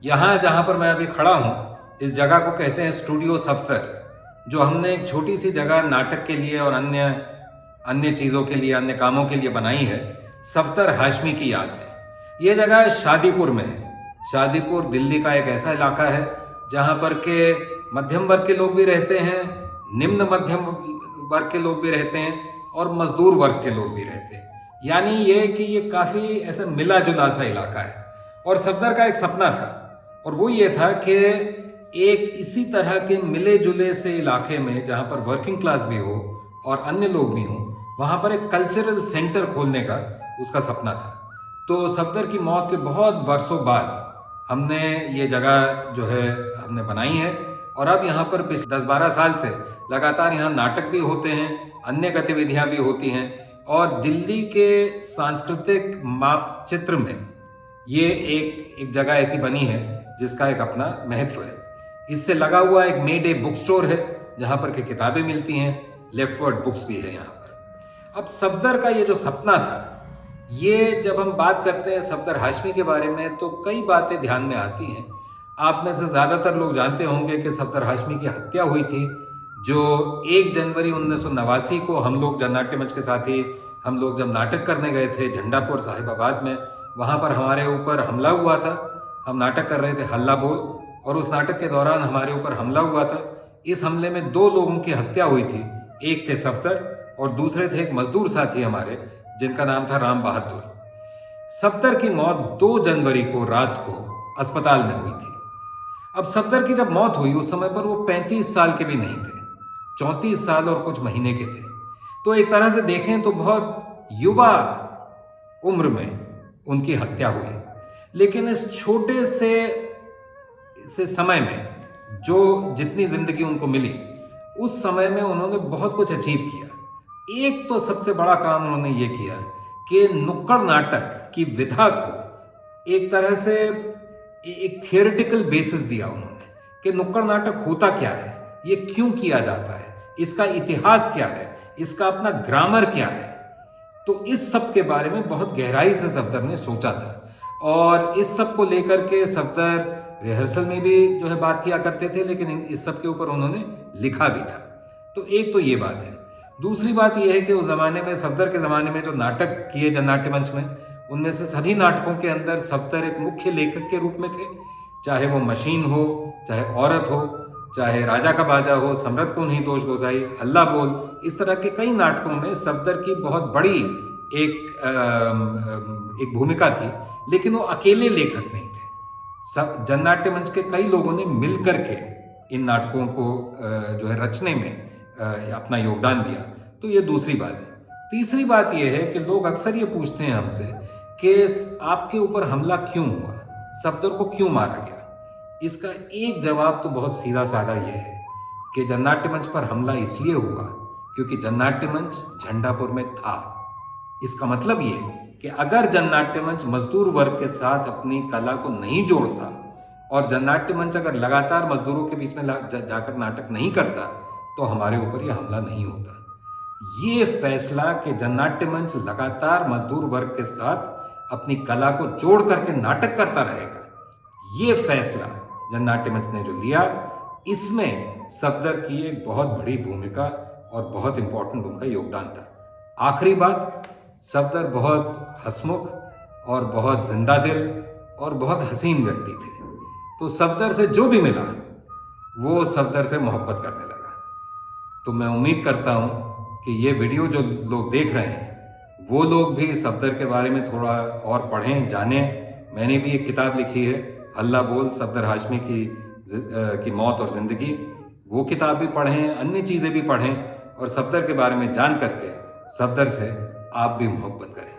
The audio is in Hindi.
यहाँ जहाँ पर मैं अभी खड़ा हूँ, इस जगह को कहते हैं स्टूडियो सफ्तर, जो हमने एक छोटी सी जगह नाटक के लिए और अन्य अन्य चीज़ों के लिए, अन्य कामों के लिए बनाई है, सफ्तर हाशमी की याद में। ये जगह शादीपुर में है। शादीपुर दिल्ली का एक ऐसा इलाका है जहाँ पर के मध्यम वर्ग के लोग भी रहते हैं, निम्न मध्यम वर्ग के लोग भी रहते हैं और मजदूर वर्ग के लोग भी रहते हैं। यानी ये कि ये काफ़ी ऐसा मिला जुला सा इलाका है। और सफदर का एक सपना था, और वो ये था कि एक इसी तरह के मिले जुले से इलाके में जहाँ पर वर्किंग क्लास भी हो और अन्य लोग भी हों, वहाँ पर एक कल्चरल सेंटर खोलने का उसका सपना था। तो सफदर की मौत के बहुत वर्षों बाद हमने ये जगह जो है हमने बनाई है, और अब यहाँ पर 10-12 साल से लगातार यहाँ नाटक भी होते हैं, अन्य गतिविधियाँ भी होती हैं, और दिल्ली के सांस्कृतिक मापचित्र में ये एक जगह ऐसी बनी है जिसका एक अपना महत्व है। इससे लगा हुआ एक मे डे बुक स्टोर है जहाँ पर के किताबें मिलती हैं, लेफ्टवर्ड बुक्स भी है यहाँ पर। अब सफदर का ये जो सपना था, ये जब हम बात करते हैं सफदर हाशमी के बारे में तो कई बातें ध्यान में आती हैं। आप में से ज़्यादातर लोग जानते होंगे कि सफदर हाशमी की हत्या हुई थी, जो 1 जनवरी 1989 को हम लोग जननाट्य मंच के साथ ही हम लोग जब नाटक करने गए थे झंडापुर साहिबाबाद में, वहाँ पर हमारे ऊपर हमला हुआ था। हम नाटक कर रहे थे हल्ला बोल, और उस नाटक के दौरान हमारे ऊपर हमला हुआ था। इस हमले में 2 लोगों की हत्या हुई थी। एक थे सफदर और दूसरे थे एक मजदूर साथी हमारे जिनका नाम था राम बहादुर। सफदर की मौत 2 जनवरी को रात को अस्पताल में हुई थी। अब सफदर की जब मौत हुई उस समय पर वो 35 साल के भी नहीं थे, 34 साल और कुछ महीने के थे। तो एक तरह से देखें तो बहुत युवा उम्र में उनकी हत्या हुई। लेकिन इस छोटे से समय में जो जितनी जिंदगी उनको मिली, उस समय में उन्होंने बहुत कुछ अचीव किया। एक तो सबसे बड़ा काम उन्होंने ये किया कि नुक्कड़ नाटक की विधा को एक तरह से एक थियोरेटिकल बेसिस दिया उन्होंने कि नुक्कड़ नाटक होता क्या है, ये क्यों किया जाता है, इसका इतिहास क्या है, इसका अपना ग्रामर क्या है। तो इस सब के बारे में बहुत गहराई से सफदर ने सोचा था, और इस सब को लेकर के सफदर रिहर्सल में भी जो है बात किया करते थे, लेकिन इस सब के ऊपर उन्होंने लिखा भी था। तो एक तो ये बात है। दूसरी बात यह है कि उस जमाने में, सफदर के जमाने में जो नाटक किए जननाट्य मंच में, उनमें से सभी नाटकों के अंदर सफदर एक मुख्य लेखक के रूप में थे। चाहे वो मशीन हो, चाहे औरत हो, चाहे राजा का बाजा हो, सम्रत को नहीं दोष गोसाई, हल्ला बोल, इस तरह के कई नाटकों में सफदर की बहुत बड़ी एक भूमिका थी। लेकिन वो अकेले लेखक नहीं थे, सब जननाट्य मंच के कई लोगों ने मिलकर के इन नाटकों को जो है रचने में अपना योगदान दिया। तो ये दूसरी बात है। तीसरी बात यह है कि लोग अक्सर ये पूछते हैं हमसे कि आपके ऊपर हमला क्यों हुआ, सफदर को क्यों मारा गया। इसका एक जवाब तो बहुत सीधा साधा ये है कि जननाट्य मंच पर हमला इसलिए हुआ क्योंकि जननाट्य मंच झंडापुर में था। इसका मतलब ये कि अगर जननाट्य मंच मजदूर वर्ग के साथ अपनी कला को नहीं जोड़ता, और जननाट्य मंच अगर लगातार मजदूरों के बीच में जाकर नाटक नहीं करता, तो हमारे ऊपर यह हमला नहीं होता। ये फैसला कि जननाट्य मंच लगातार मजदूर वर्ग के साथ अपनी कला को जोड़ करके नाटक करता रहेगा, ये फैसला जननाट्य मंच ने जो लिया, इसमें सफदर की एक बहुत बड़ी भूमिका और बहुत इंपॉर्टेंट उनका योगदान था। आखिरी बात, सफदर बहुत हंसमुख और बहुत जिंदा दिल और बहुत हसीन व्यक्ति थे। तो सफदर से जो भी मिला वो सफदर से मोहब्बत करने लगा। तो मैं उम्मीद करता हूँ कि ये वीडियो जो लोग देख रहे हैं वो लोग भी सफदर के बारे में थोड़ा और पढ़ें, जानें। मैंने भी एक किताब लिखी है, हल्ला बोल, सफदर हाशमी की मौत और ज़िंदगी। वो किताब भी पढ़ें, अन्य चीज़ें भी पढ़ें, और सफदर के बारे में जान करके सफदर से आप भी मोहब्बत करें।